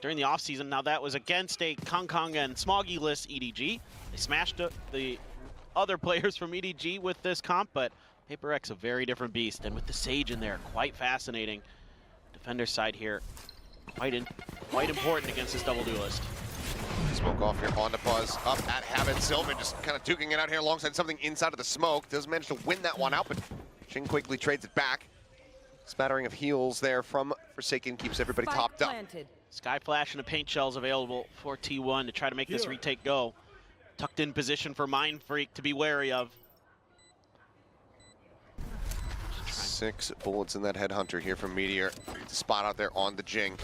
during the offseason. Now that was against a Kong and Smoggy-less EDG. They smashed the other players from EDG with this comp, but PRX a very different beast, and with the Sage in there, quite fascinating. Defender side here, quite important against this double duelist. Smoke off here onto Buzz, up at Habit. Sylvan just kind of duking it out here alongside something inside of the smoke. Does manage to win that one out, but Jing quickly trades it back. Smattering of heals there from Forsaken keeps everybody topped up. Sky Flash and the paint shells available for T1 to try to make this retake go. Tucked in position for Mind Freak to be wary of. 6 bullets in that Headhunter here from Meteor. Spot out there on the Jing.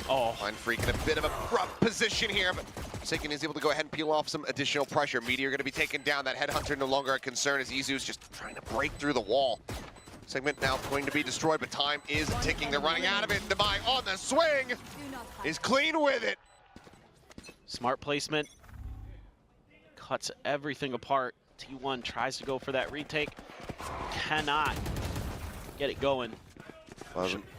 Oh, Mind Freak in a bit of a rough position here, but Forsaken is able to go ahead and peel off some additional pressure. Meteor going to be taken down. That Headhunter no longer a concern as Izu's just trying to break through the wall. Segment now going to be destroyed, but time is ticking. They're running out of it. Devi on the swing is clean with it. Smart placement. Cuts everything apart. T1 tries to go for that retake. Cannot get it going.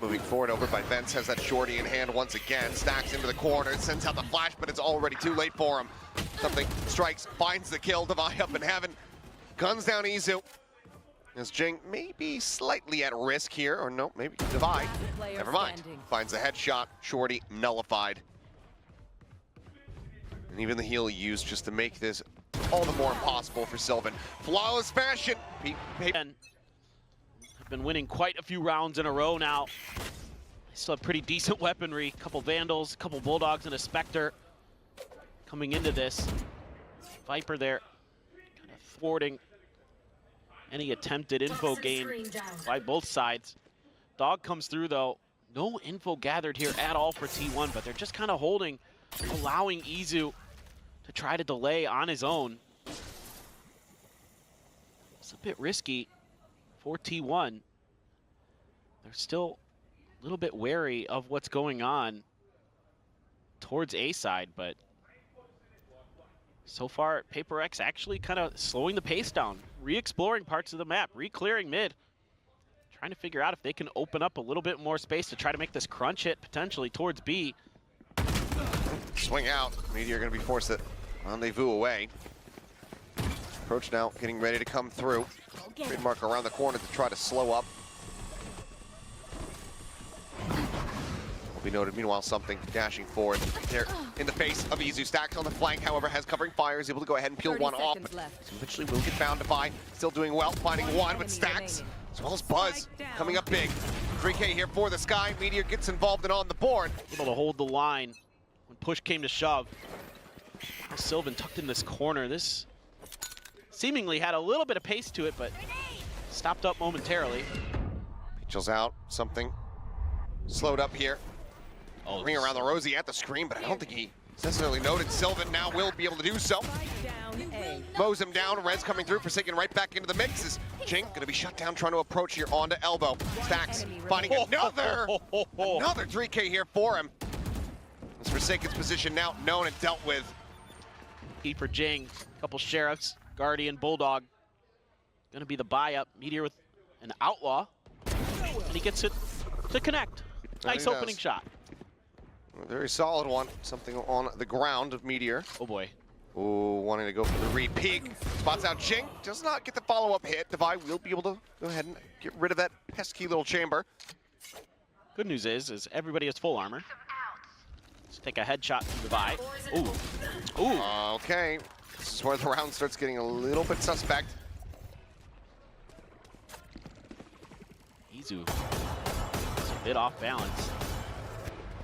Moving forward over by Vence, has that shorty in hand once again. Stacks into the corner, sends out the flash, but it's already too late for him. Something strikes, finds the kill. Devi up in heaven. Guns down Izu. As Jing may be slightly at risk here, or no, maybe Devi. Never mind. Finds the headshot. Shorty nullified. And even the heal he used just to make this all the more impossible for Sylvan. Flawless fashion. Have been winning quite a few rounds in a row now. They still have pretty decent weaponry. A couple Vandals, a couple Bulldogs, and a Spectre coming into this. Viper there, kind of thwarting any attempted info gain by both sides. Dog comes through though. No info gathered here at all for T1, but they're just kind of holding, allowing Izu to try to delay on his own. It's a bit risky for T1. They're still a little bit wary of what's going on towards A side, but so far PRX actually kind of slowing the pace down, re-exploring parts of the map, re-clearing mid, trying to figure out if they can open up a little bit more space to try to make this crunch hit potentially towards B. Swing out. Meteor going to be forced to rendezvous away. Approach now, getting ready to come through. Trademark around the corner to try to slow up. Will be noted. Meanwhile, something dashing forward there in the face of Izu. Stacks on the flank, however, has covering fire. Is able to go ahead and peel one off. But eventually will get found to buy. Still doing well, finding one, but Stacks, as well as Buzz, coming up big. 3K here for the Sky. Meteor gets involved and on the board. Able to hold the line when push came to shove. Sylvan tucked in this corner. This seemingly had a little bit of pace to it, but stopped up momentarily. Peachel's out, something slowed up here. Oh, Ring around the Rosie at the screen, but I don't think he necessarily noted. Sylvan now will be able to do so. Mows him down, Rez coming through, Forsaken right back into the mix. Is Jing gonna be shut down, trying to approach here onto elbow. Stacks finding another 3K here for him. As Forsaken's position now known and dealt with. For Jing, couple Sheriffs, Guardian, Bulldog. Gonna be the buy-up. Meteor with an Outlaw. And he gets it to connect. Nice opening shot. A very solid one. Something on the ground of Meteor. Oh boy. Ooh, wanting to go for the re-peek. Spots out Jing. Does not get the follow-up hit. Devi will be able to go ahead and get rid of that pesky little chamber. Good news is everybody has full armor. Let's take a headshot from Devi. Ooh. Ooh. Okay. This is where the round starts getting a little bit suspect. Izu is a bit off balance.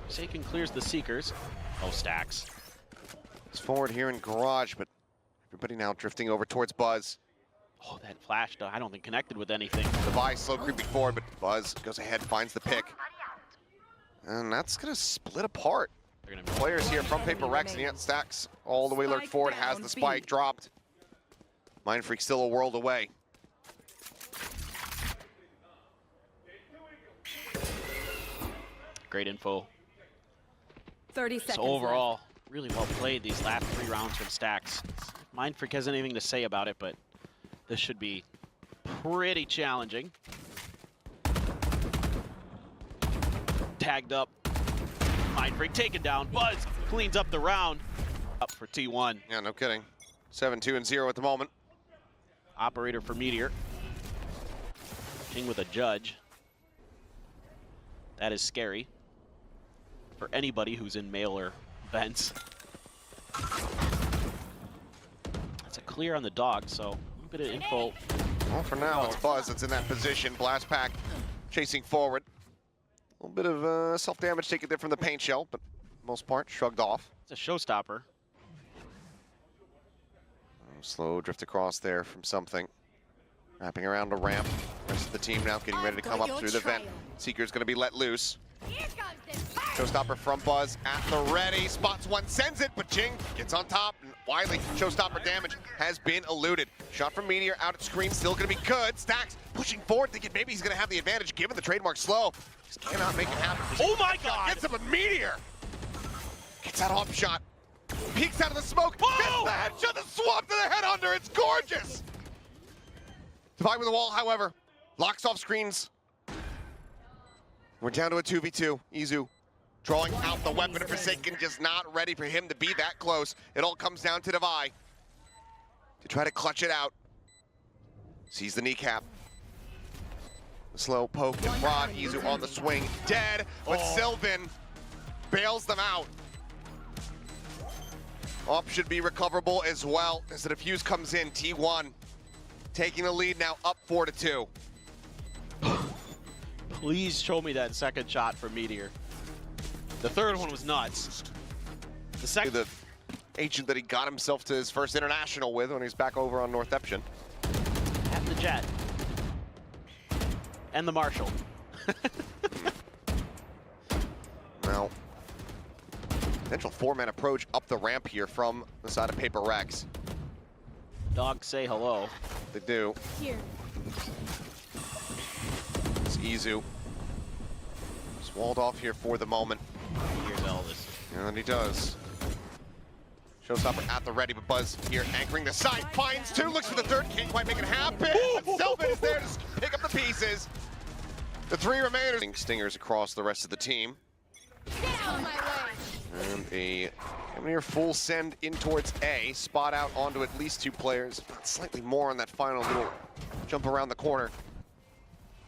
Forsaken clears the Seekers. Oh, Stacks. It's forward here in Garage, but everybody now drifting over towards Buzz. Oh, that flash, I don't think connected with anything. Devi slow creeping forward, but Buzz goes ahead, finds the pick. And that's going to split apart. Players here from PRX, and yet Stacks all the way lurked forward, has the spike dropped. Mind Freak still a world away. Great info. 30 seconds. So overall, really well played these last 3 rounds from Stacks. Mind Freak has anything to say about it, but this should be pretty challenging. Tagged up. Mind Freak taken down. Buzz cleans up the round. Up for T1. Yeah, no kidding. 7-2-0 at the moment. Operator for Meteor. King with a judge. That is scary for anybody who's in mailer vents. That's a clear on the dog, so a little bit of info. Well, for now, it's Buzz that's in that position. Blast Pack chasing forward. A little bit of self-damage taken there from the paint shell, but for the most part, shrugged off. It's a showstopper. Slow drift across there from something. Wrapping around a ramp. Rest of the team now getting ready to come up through the vent. Seeker's gonna be let loose. Showstopper from Buzz at the ready. Spots one, sends it, but Jing gets on top. And Wiley, showstopper damage has been eluded. Shot from Meteor out at screen, still gonna be good. Stacks pushing forward, thinking maybe he's gonna have the advantage given the trademark slow. Just cannot make it happen. Oh my God! Gets him a Meteor! Gets that off shot. Peeks out of the smoke. Whoa! Gets the headshot, the swap to the head under. It's gorgeous! Divide with the wall, however, locks off screens. We're down to a 2v2. Izu drawing out the weapon of Forsaken, just not ready for him to be that close. It all comes down to Devi to try to clutch it out. Sees the kneecap. The slow poke and prod. Izu on the swing, dead, but Sylvan bails them out. Op should be recoverable as well as the defuse comes in. T1 taking the lead now, up 4-2. Please show me that second shot for Meteor. The third one was nuts. The second, The agent that he got himself to his first international with when he was back over on North Eption. and the Jet. And the Marshall. Now, potential four-man approach up the ramp here from the side of PRX. Dogs say hello. They do. Here. It's Izu. Just walled off here for the moment. Here's Elvis. And he does. Showstopper at the ready, but Buzz here anchoring the side. Finds two, looks for the third, can't quite make it happen. But Sylvan is there to pick up the pieces. The three remainers. Stingers across the rest of the team. Down my way. And a near full send in towards A. Spot out onto at least two players. Slightly more on that final little jump around the corner.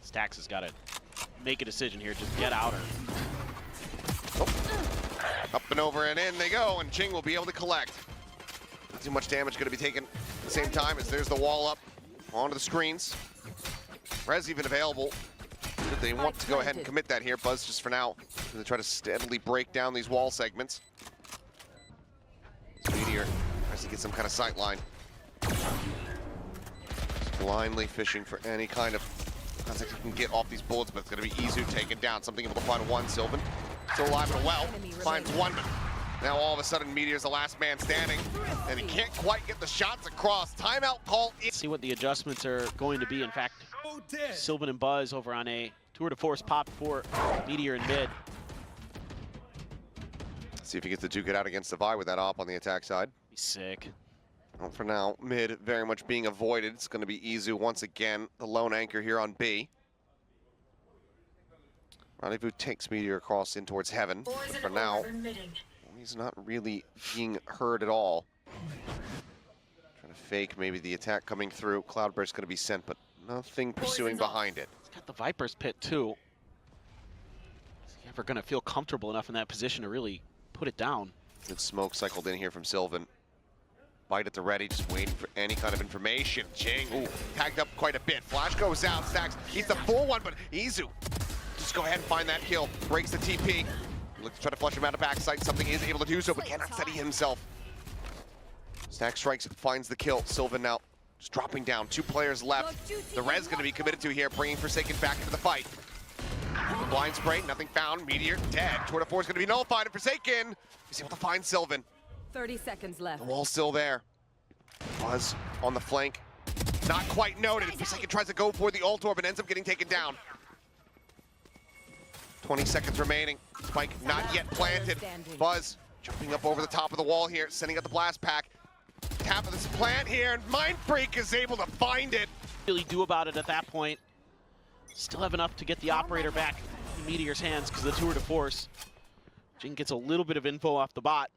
Stacks has got to make a decision here. Just get out. Up and over and in they go, and Ching will be able to collect. Not too much damage going to be taken at the same time as there's the wall up onto the screens. Res even available. Should they want to go ahead and commit that here, Buzz just for now. They try to steadily break down these wall segments. Meteor tries to get some kind of sight line. Just blindly fishing for any kind of contact he can get off these bullets, but it's going to be Izu taken down. Something able to find one. Sylvan still alive and well. Finds one, but now all of a sudden Meteor's the last man standing, and he can't quite get the shots across. Timeout call. See what the adjustments are going to be. In fact, Sylvan and Buzz over on A. Tour de force pop for Meteor in mid. See if he gets to duke it out against Devi with that op on the attack side. Be sick. Well, for now, mid very much being avoided. It's going to be Izu once again, the lone anchor here on B. Rendezvous takes Meteor across in towards heaven. But for now, he's not really being heard at all. Trying to fake maybe the attack coming through. Cloudburst going to be sent, but nothing pursuing behind it. He's got the Viper's Pit too. Is he ever going to feel comfortable enough in that position to really put it down? Good smoke cycled in here from Sylvan. Bite at the ready, just waiting for any kind of information. Jing, ooh, tagged up quite a bit. Flash goes out, Stacks eats the full one, but Izu just go ahead and find that kill. Breaks the TP. Looks to try to flush him out of backside. Something is able to do so, but cannot steady himself. Stacks strikes, finds the kill. Sylvan now just dropping down. Two players left. The res going to be committed to here, bringing Forsaken back into the fight. The blind spray, nothing found. Meteor dead. Tour de force going to be nullified, and Forsaken is able to find Sylvan. 30 seconds left. The wall's still there. Buzz on the flank. Not quite noted. Forsaken tries to go for the ult orb and ends up getting taken down. 20 seconds remaining. Spike not yet planted. Buzz jumping up over the top of the wall here, sending out the blast pack. Tap of this plant here, and Mind Freak is able to find it. Really do about it at that point. Still have enough to get the operator back in Meteor's hands because of the tour de force. Jing gets a little bit of info off the bot.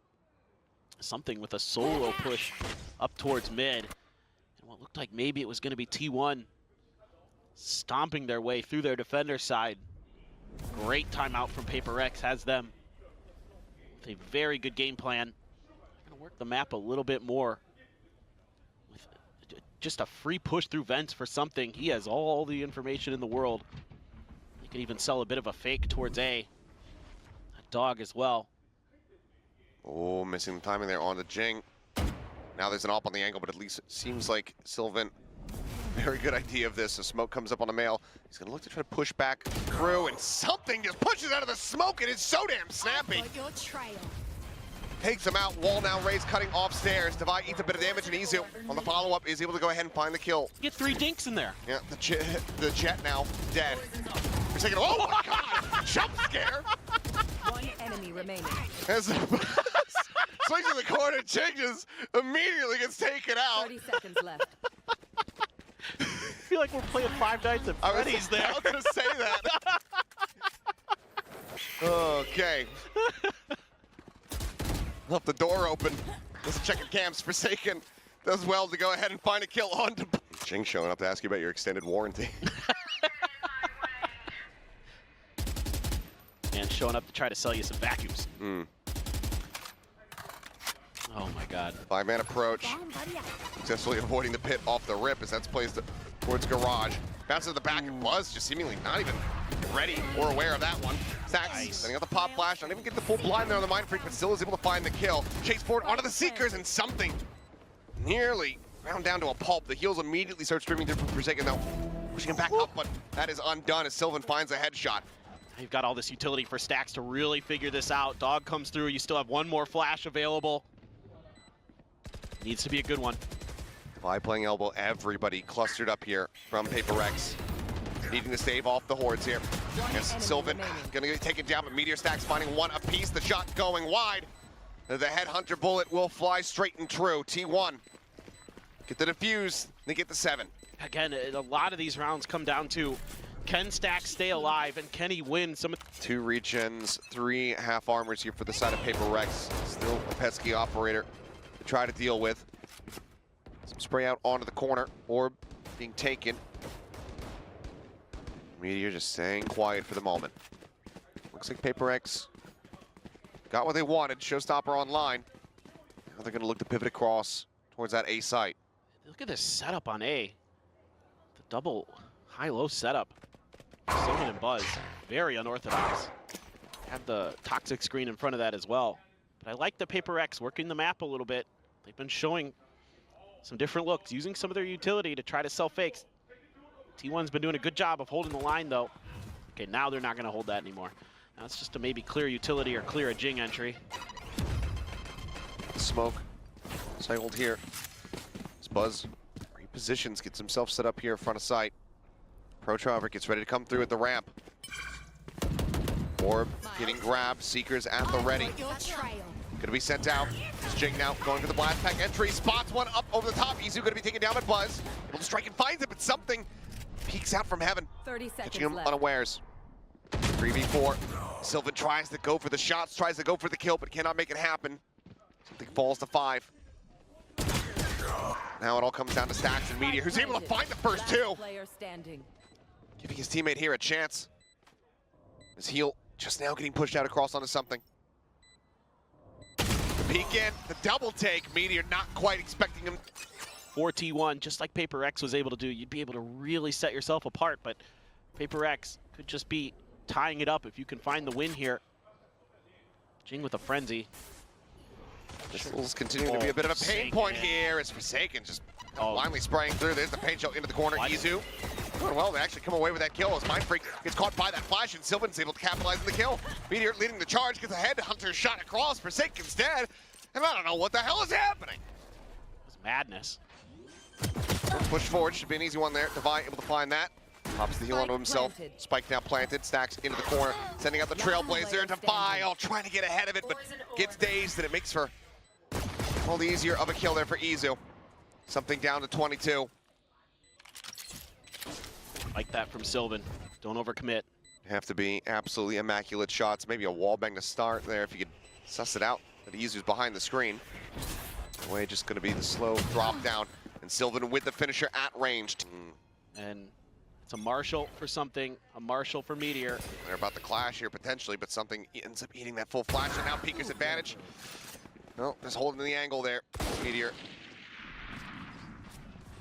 Something with a solo push up towards mid. And what looked like maybe it was going to be T1 stomping their way through their defender side. Great timeout from PRX has them with a very good game plan. Going to work the map a little bit more. With just a free push through vents for something. He has all the information in the world. He can even sell a bit of a fake towards A. A dog as well. Oh, missing the timing there on the Jing. Now there's an op on the angle, but at least it seems like Sylvan, very good idea of this. The smoke comes up on the mail. He's gonna look to try to push back through, and something just pushes out of the smoke, and it's so damn snappy. Your trail. Takes him out, wall now raised, cutting off stairs. Devi eats a bit of damage, and Izu on the follow-up is able to go ahead and find the kill. Get 3 dinks in there. Yeah, the jet now dead. For a second, oh my god, jump scare. One enemy remaining. As swings in the corner, changes, immediately gets taken out. 30 seconds left. I feel like we're playing Five Nights at Freddy's there. I was gonna say that. Okay. Left the door open. Doesn't check your cams. Forsaken does well to go ahead and find a kill on to Jing showing up to ask you about your extended warranty. And showing up to try to sell you some vacuums. Oh my god. 5-man approach. Successfully avoiding the pit off the rip as that's placed towards garage. Bounces to the back and was just seemingly not even ready or aware of that one. Stacks, setting up the pop flash, not even get the full blind there on the Mind Freak, but still is able to find the kill. Chase forward onto the Seekers and something nearly ground down to a pulp. The heals immediately start streaming through from Forsaken though. Pushing him back up, but that is undone as Sylvan finds a headshot. You've got all this utility for Stacks to really figure this out. Dog comes through, you still have one more flash available. Needs to be a good one. Devi playing elbow, everybody clustered up here from PRX. Needing to stave off the hordes here. Yes, Sylvan gonna get taken down, but Meteor Stacks finding one apiece. The shot going wide. The Headhunter bullet will fly straight and true. T1 get the defuse, they get the 7. Again, a lot of these rounds come down to, can Stacks stay alive and can he win some of 2 regens, 3 half armors here for the side of PRX. Still a pesky operator to try to deal with. Some spray out onto the corner, orb being taken. Meteor just staying quiet for the moment. Looks like PRX got what they wanted, Showstopper online. Now they're gonna look to pivot across towards that A site. Look at this setup on A. The double high-low setup. Sylvan and Buzz, very unorthodox. Had the toxic screen in front of that as well. But I like the PRX working the map a little bit. They've been showing some different looks, using some of their utility to try to sell fakes. T1's been doing a good job of holding the line though. Okay, now they're not gonna hold that anymore. Now it's just to maybe clear utility or clear a Jing entry. Smoke cycled here. As Buzz repositions, gets himself set up here in front of sight. Protrover gets ready to come through at the ramp. Orb getting grabbed, Seekers at the ready. Gonna be sent out. It's Jing now going to the blast pack entry. Spots one up over the top. Izu gonna be taken down by Buzz. Able to strike and finds it, but something peeks out from heaven. 30 seconds Catching him left. unawares. 3v4. Sylvan tries to go for the shots, tries to go for the kill, but cannot make it happen. Something falls to 5. Now it all comes down to Stacks and Meteor, who's able to find the first 2. Player standing. Giving his teammate here a chance. His heel just now getting pushed out across onto something. The peek in, the double take. Meteor not quite expecting him. For T1, just like PRX was able to do, you'd be able to really set yourself apart, but PRX could just be tying it up if you can find the win here. Jing with a frenzy. Missiles continuing to be a bit of a pain point here as Forsaken just blindly spraying through. There's the paint shell into the corner. Izu doing well to actually come away with that kill as Mind Freak gets caught by that flash and Sylvan's able to capitalize on the kill. Meteor leading the charge, gets a headhunter shot across. Forsaken's dead, and I don't know what the hell is happening. It was madness. Push forward should be an easy one there. Devi able to find that. Pops the heal onto himself. Planted. Spike now planted. Stacks into the corner. Sending out the Trailblazer. Devi trying to get ahead of it, but gets dazed, and it makes for all the easier of a kill there for Izu. Something down to 22. Like that from Sylvan. Don't overcommit. Have to be absolutely immaculate shots. Maybe a wall bang to start there if you could suss it out. But Izu's behind the screen. Way just going to be the slow drop down. And Sylvan with the finisher at range. And it's a Marshall for something, a Marshall for Meteor. They're about to clash here potentially, but something ends up eating that full flash. And now Peeker's advantage. No, just holding the angle there. Meteor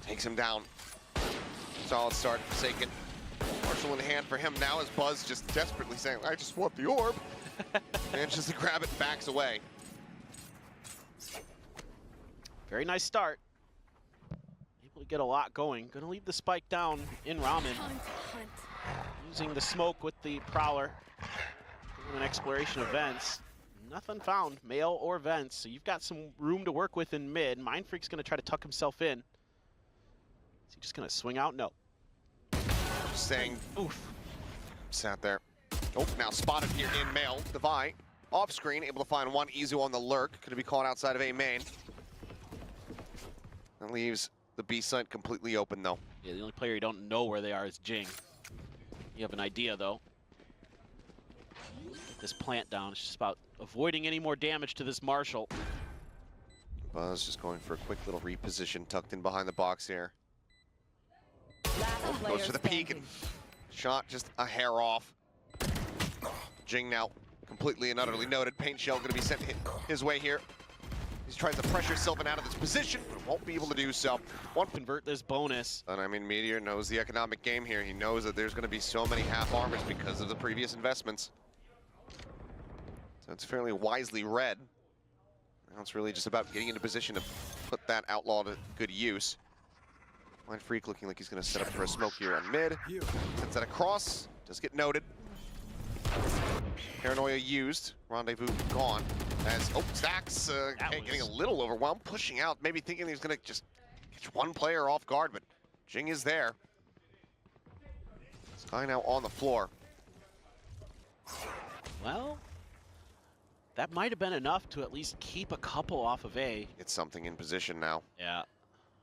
takes him down. Solid start, Forsaken. Marshall in hand for him now as Buzz just desperately saying, I just want the orb. Manages to grab it, backs away. Very nice start. Able to get a lot going. Gonna leave the spike down in Ramen. Using the smoke with the Prowler. Doing an exploration of vents. Nothing found, male or vents. So you've got some room to work with in mid. Mindfreak's gonna try to tuck himself in. Is he just gonna swing out? No. Saying, oof. Sat there. Oh, now spotted here in male. Devi off screen, able to find one. Izu on the lurk. Could be caught outside of A main. That leaves the B site completely open though. Yeah, the only player you don't know where they are is Jing. You have an idea though. Get this plant down. It's just about avoiding any more damage to this Marshall. Buzz just going for a quick little reposition, tucked in behind the box here. Goes for the peek and shot just a hair off. Jing now completely and utterly noted. Paint shell going to be sent his way here. He's trying to pressure Sylvan out of this position, but won't be able to do so. Convert this bonus. And I mean, Meteor knows the economic game here. He knows that there's going to be so many half armors because of the previous investments. So it's fairly wisely read. Now it's really just about getting into position to put that outlaw to good use. Mindfreak looking like he's going to set up for a smoke here on mid. Sets that across. Does get noted. Paranoia used. Rendezvous gone. As, oh, Stacks getting a little overwhelmed. Pushing out. Maybe thinking he was going to just catch one player off guard, but Jing is there. Sky now on the floor. Well, that might have been enough to at least keep a couple off of A. Get something in position now. Yeah.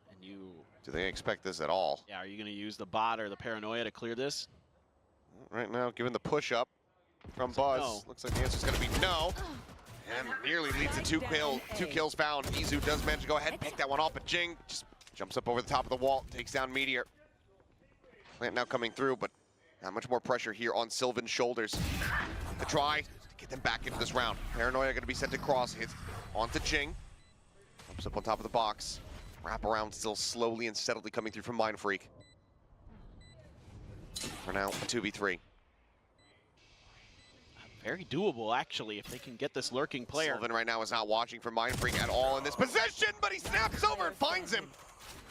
And you... Do they expect this at all? Yeah, are you going to use the bot or the Paranoia to clear this? Right now, given the push-up from Buzz, no. Looks like the answer's going to be no. And nearly leads to two kills found. Izu does manage to go ahead and pick that one off, but Jing just jumps up over the top of the wall, takes down Meteor. Plant now coming through, but not much more pressure here on Sylvan's shoulders. To try to get them back into this round. Paranoia going to be sent across, hits onto Jing. Jumps up on top of the box. Wrap around still slowly and steadily coming through from Mindfreak. For now, a 2v3. Very doable, actually, if they can get this lurking player. Sylvan right now is not watching for Mindfreak at all in this position, but he snaps over and finds him.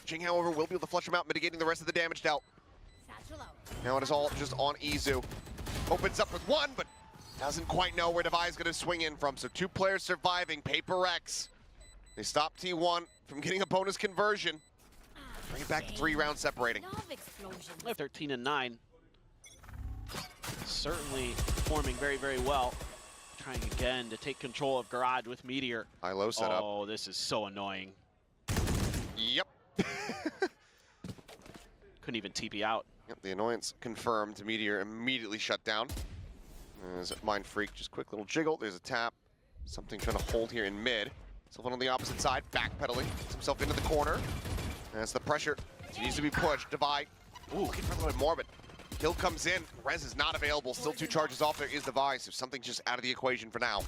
Jing, however, will be able to flush him out, mitigating the rest of the damage dealt. Now it is all just on Izu. Opens up with one, but doesn't quite know where Devi is going to swing in from. So two players surviving, PRX. They stop T1 from getting a bonus conversion. Bring it back to 3 rounds separating. 13 and 9. Certainly performing very, very well. Trying again to take control of Garage with Meteor. High-low setup. Oh, this is so annoying. Yep. Couldn't even TP out. Yep, the annoyance confirmed. Meteor immediately shut down. As Mindfreak, just quick little jiggle. There's a tap. Something trying to hold here in mid. Sylvan on the opposite side, backpedaling, gets himself into the corner. As the pressure needs to be pushed. Devi, looking for a little bit more, but kill comes in. Res is not available. Still 2 charges off. There is Devi, so something's just out of the equation for now.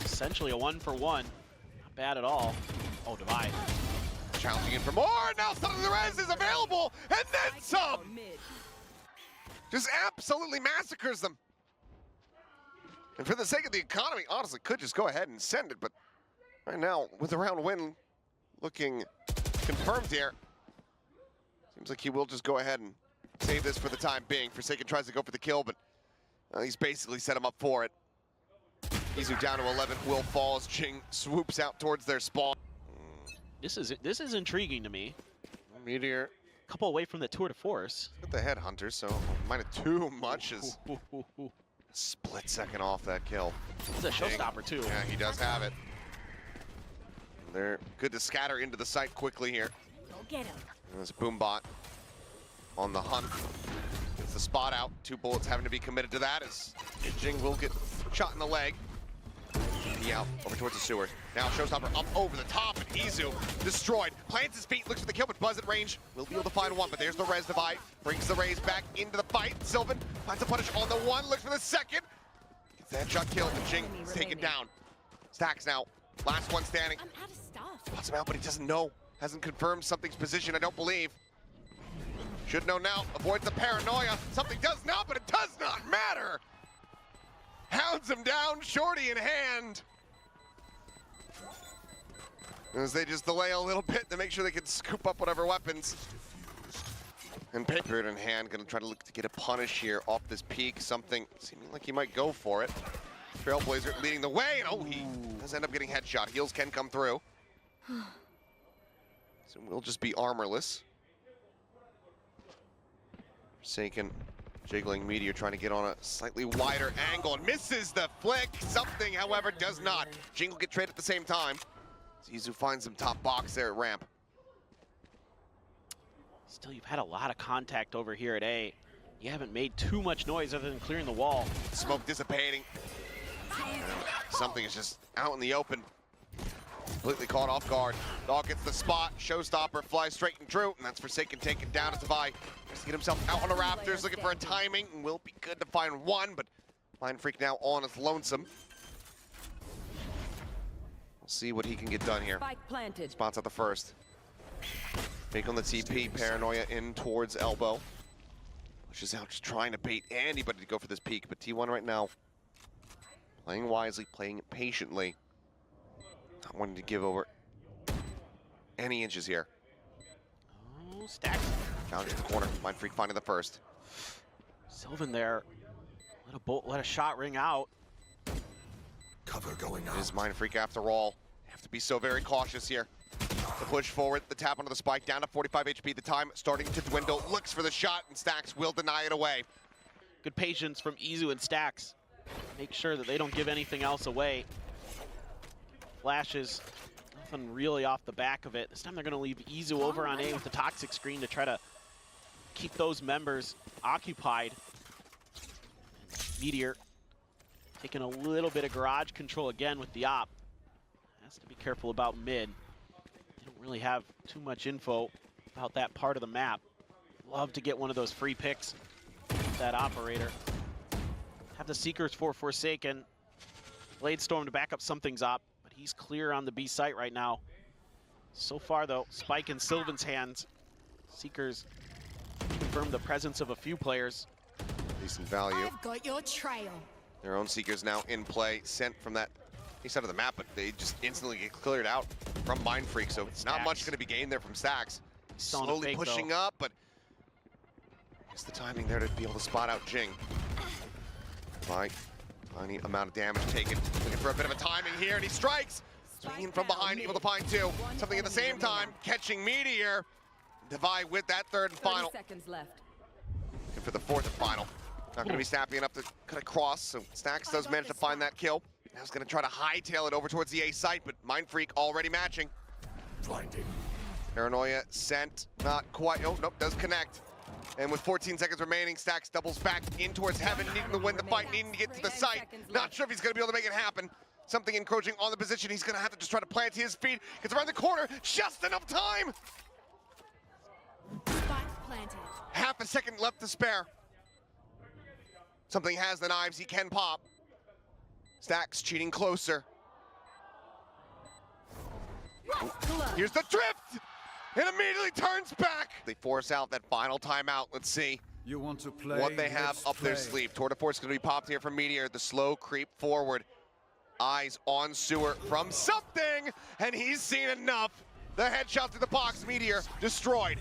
Essentially a 1-for-1. Not bad at all. Oh, Devi. Challenging in for more. Now suddenly the res is available, and then some. Just absolutely massacres them. And for the sake of the economy, honestly, could just go ahead and send it, but right now, with the round win looking confirmed here, seems like he will just go ahead and save this for the time being. Forsaken tries to go for the kill, but he's basically set him up for it. Izu down to 11, will fall as Jing swoops out towards their spawn. This is intriguing to me. Meteor. Couple away from the Tour de Force. Got the headhunter, so might have too much as split second off that kill. It's a showstopper too. Yeah, he does have it. They're good to scatter into the site quickly here. Go get him. There's a Boombot on the hunt. gets the spot out. 2 bullets having to be committed to that as Jing will get shot in the leg. He out over towards the sewers. Now Showstopper up over the top, and Izu destroyed. Plants his feet, looks for the kill, but Buzz at range will be able to find one. But there's the res divide, brings the raise back into the fight. Sylvan finds a punish on the one, looks for the second. Gets the headshot kill, and Jing is taken down. Stacks now, last one standing. I'm out of stuff. Spots him out, but he doesn't know. Hasn't confirmed something's position, I don't believe. Should know now, avoids the paranoia. Something does not, but it does not matter. Hounds him down, shorty in hand. As they just delay a little bit to make sure they can scoop up whatever weapons. And Paper in hand, gonna try to look to get a punish here off this peak. Something seeming like he might go for it. Trailblazer leading the way, and oh, he does end up getting headshot. Heals can come through. So we'll just be armorless. Forsaken, jiggling Meteor, trying to get on a slightly wider angle and misses the flick. Something, however, does not. Jing will get traded at the same time. Izu finds him top box there at ramp. Still, you've had a lot of contact over here at A. You haven't made too much noise other than clearing the wall. Smoke dissipating. Something is just out in the open. Completely caught off guard. Dog gets the spot. Showstopper flies straight and true, and that's Forsaken taken down as Devi tries to get himself out on the Raptors, looking for a timing, and will be good to find one, but Mind Freak now on his lonesome. We'll see what he can get done here. Spike planted. Spots at the first. Fake on the TP, paranoia in towards elbow. Pushes out, just trying to bait anybody to go for this peak, but T1 right now playing wisely, playing patiently. Not wanting to give over any inches here. Oh, Stacks. Down to the corner. Mind Freak finding the first. Sylvan there. Let a shot ring out. Cover going out. It is Mind Freak after all. Have to be so very cautious here. The push forward, the tap onto the spike, down to 45 HP. The time starting to dwindle. Looks for the shot, and Stacks will deny it away. Good patience from Izu and Stacks. Make sure that they don't give anything else away. Flashes, nothing really off the back of it. This time they're going to leave Izu over on A with the toxic screen to try to keep those members occupied. Meteor taking a little bit of garage control again with the op. Has to be careful about mid. They don't really have too much info about that part of the map. Love to get one of those free picks with that operator. Have the Seekers for Forsaken. Bladestorm to back up something's op. He's clear on the B site right now. So far, though, Spike in Sylvan's hands. Seekers confirm the presence of a few players. Decent value. I've got your trail. Their own Seekers now in play, sent from that east side of the map, but they just instantly get cleared out from Mind Freak, so it's not much going to be gained there from Stacks. Slowly pushing up, but just the timing there to be able to spot out Jing. Tiny amount of damage taken. Looking for a bit of a timing here, and he strikes. Swinging from behind, able to find two. Something at the same time, catching Meteor. Devi with that third and 30 final. seconds left. And for the fourth and final. Not going to be snappy enough to cut across, so Stacks does manage to find that kill. Now he's going to try to hightail it over towards the A site, but Mind Freak already matching. Blinding. Paranoia sent, not quite. Oh, nope, does connect. And with 14 seconds remaining, Stacks doubles back in towards heaven, needing to win the fight, needing to get to the site. Not sure if he's going to be able to make it happen. Something encroaching on the position. He's going to have to just try to plant his feet. Gets around the corner, just enough time. Spike planted. Half a second left to spare. Something has the knives, he can pop. Stacks cheating closer. Here's the drift! And immediately turns back. They force out that final timeout. Let's see You want to play? what they have up their sleeve. Tour de Force going to be popped here from Meteor. The slow creep forward. Eyes on Sewer from something, and he's seen enough. The headshot to the box, Meteor destroyed.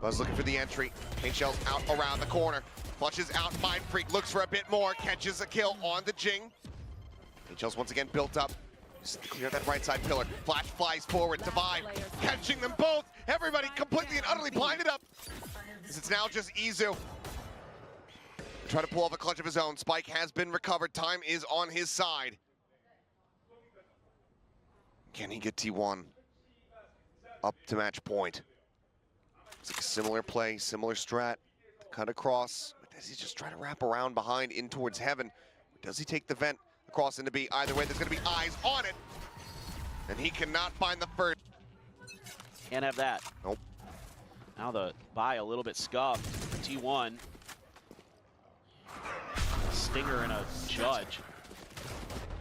Buzz looking for the entry. Paint shells out around the corner. Flushes out Mind Freak, looks for a bit more, catches a kill on the Jing. Paint shells once again built up. Just to clear that right side pillar. Flash flies forward, Devi catching them both. Everybody completely and utterly blinded up. It's now just Izu. Try to pull off a clutch of his own. Spike has been recovered. Time is on his side. Can he get T1 up to match point? It's like a similar play, similar strat. cut across. Does he just try to wrap around behind in towards heaven? Or does he take the vent across into B? Either way, there's going to be eyes on it. And he cannot find the first. Can't have that. Nope. Now the buy a little bit scuffed for T1. Stinger and a Judge.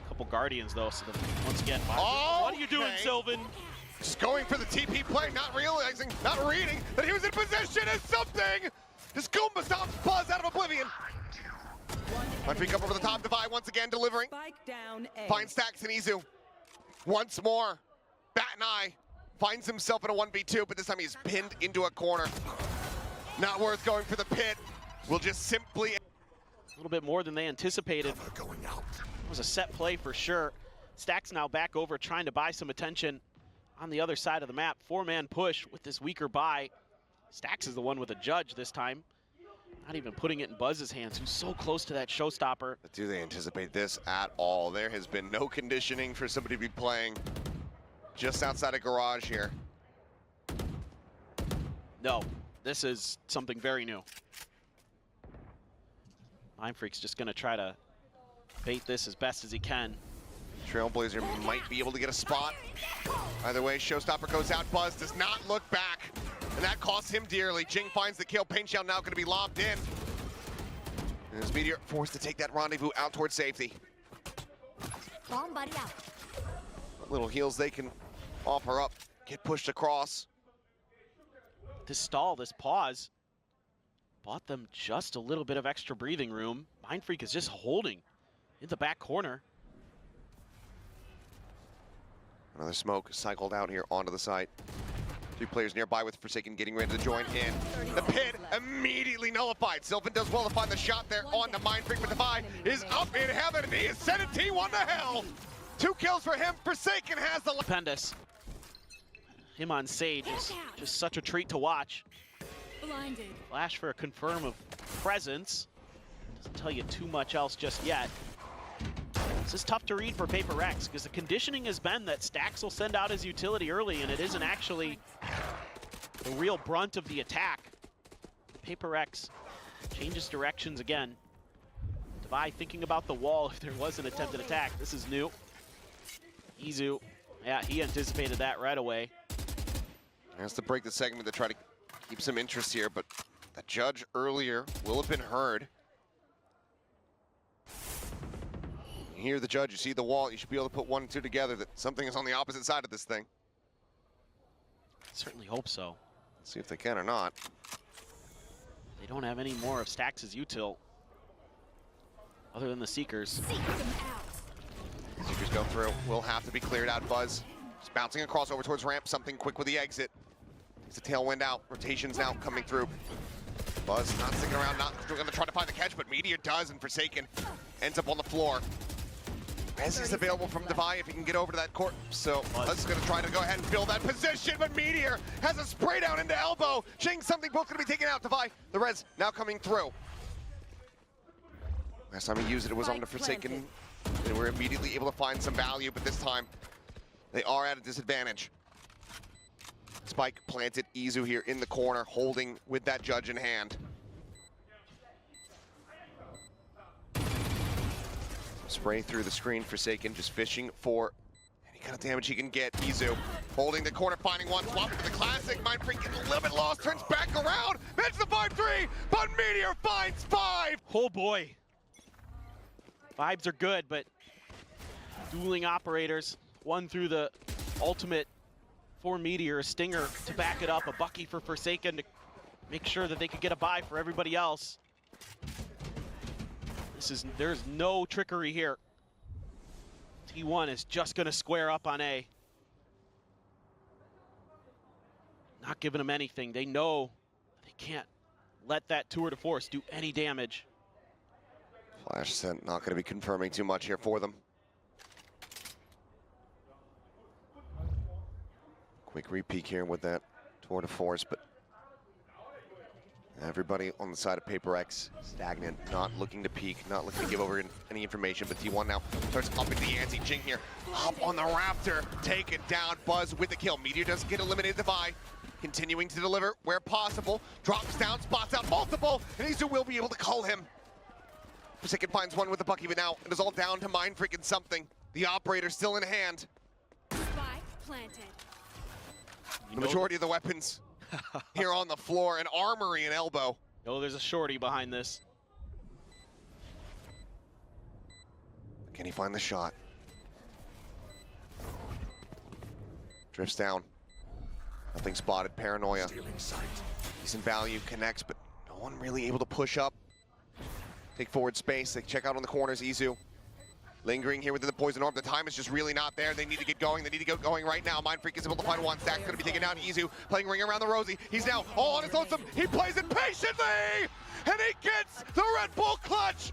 Couple Guardians though, so once again, Oh, what are you doing, Sylvan? Just going for the TP play, not realizing, not reading that he was in position as something. Just Goomba stops Buzz out of oblivion. My feet up over the top, Divide once again delivering. Spike down A. Finds Stacks and Izu. Once more, Bat and I finds himself in a 1v2, but this time he's pinned into a corner. Not worth going for the pit. We'll just simply... A little bit more than they anticipated. Cover going out. It was a set play for sure. Stacks now back over trying to buy some attention on the other side of the map. 4-man push with this weaker buy. Stacks is the one with a Judge this time. Not even putting it in Buzz's hands, who's so close to that showstopper. But do they anticipate this at all? There has been no conditioning for somebody to be playing just outside of garage here. No, this is something very new. Mindfreak's just gonna try to bait this as best as he can. Trailblazer might be able to get a spot. Either way, showstopper goes out. Buzz does not look back, and that costs him dearly. Jing finds the kill. Pain Shell now going to be lobbed in. And as Meteor forced to take that rendezvous out towards safety. Bomb buddy out. What little heals they can offer up, get pushed across. This stall, this pause, bought them just a little bit of extra breathing room. Mindfreak is just holding in the back corner. Another smoke cycled out here onto the site. 2 players nearby with Forsaken getting ready to join in. The pit immediately nullified. Sylvan does well to find the shot there on the Mindfreak, but Defy is up in heaven and he is sending T1 to hell. 2 kills for him. Forsaken has the... Stupendous. Him on Sage is just such a treat to watch. Blinded. Flash for a confirm of presence. Doesn't tell you too much else just yet. This is tough to read for PRX because the conditioning has been that Stacks will send out his utility early and it isn't actually the real brunt of the attack. PRX changes directions again. Divide thinking about the wall if there was an attempted attack. This is new. Izu, yeah, he anticipated that right away. Has to break the segment to try to keep some interest here, but the Judge earlier will have been heard. You hear the Judge, you see the wall, you should be able to put 1 and 2 together that something is on the opposite side of this thing. Certainly hope so. Let's see if they can or not. They don't have any more of Stacks' util other than the Seekers. Seekers go through, will have to be cleared out. Buzz just bouncing across over towards ramp, something quick with the exit. It's a tailwind out, rotations now coming through. Buzz not sticking around, not going to try to find the catch, but Meteor does, and Forsaken ends up on the floor. As he's available from Divide if he can get over to that court. So Buzz is going to try to go ahead and fill that position, but Meteor has a spray down into elbow. Jing, something both going to be taken out. Divide, the res now coming through. Last time he used it, it was on the Forsaken. They were immediately able to find some value, but this time they are at a disadvantage. Spike planted Izu here in the corner, holding with that Judge in hand. Spray through the screen, Forsaken just fishing for any kind of damage he can get. Izu holding the corner, finding one, swapping to the classic. Mindfreak getting a little bit lost, turns back around, makes the 5-3, but Meteor finds 5! Oh boy. Vibes are good, but dueling operators. One through the ultimate for Meteor, a Stinger to back it up, a Bucky for Forsaken to make sure that they could get a buy for everybody else. There's no trickery here. T1 is just gonna square up on A. Not giving them anything. They know they can't let that tour de force do any damage. Flash sent, not going to be confirming too much here for them. Quick repeat here with that tour de force, but everybody on the side of PRX stagnant, not looking to peak, not looking to give over any information, but T1 now starts upping the ante. Jing here, up on the Raptor, take it down. Buzz with the kill. Meteor doesn't get eliminated. Divide continuing to deliver where possible. Drops down, spots out multiple, and Izu will be able to cull him. Forsaken finds one with the Bucky, but now it is all down to Mind freaking something. The operator still in hand. Spike planted. The majority of the weapons here on the floor, an armory and elbow. Oh, there's a shorty behind this. Can he find the shot? Drifts down. Nothing spotted. Paranoia. Stealing sight. Decent value. Connects, but no one really able to push up. Take forward space. They check out on the corners. Izu lingering here within the poison orb. The time is just really not there. They need to get going. They need to get going right now. Mindfreak is able to find one. Stack's going to be taken down. Izu playing ring around the Rosie. He's now all on his lonesome. He plays it patiently, and he gets the Red Bull clutch.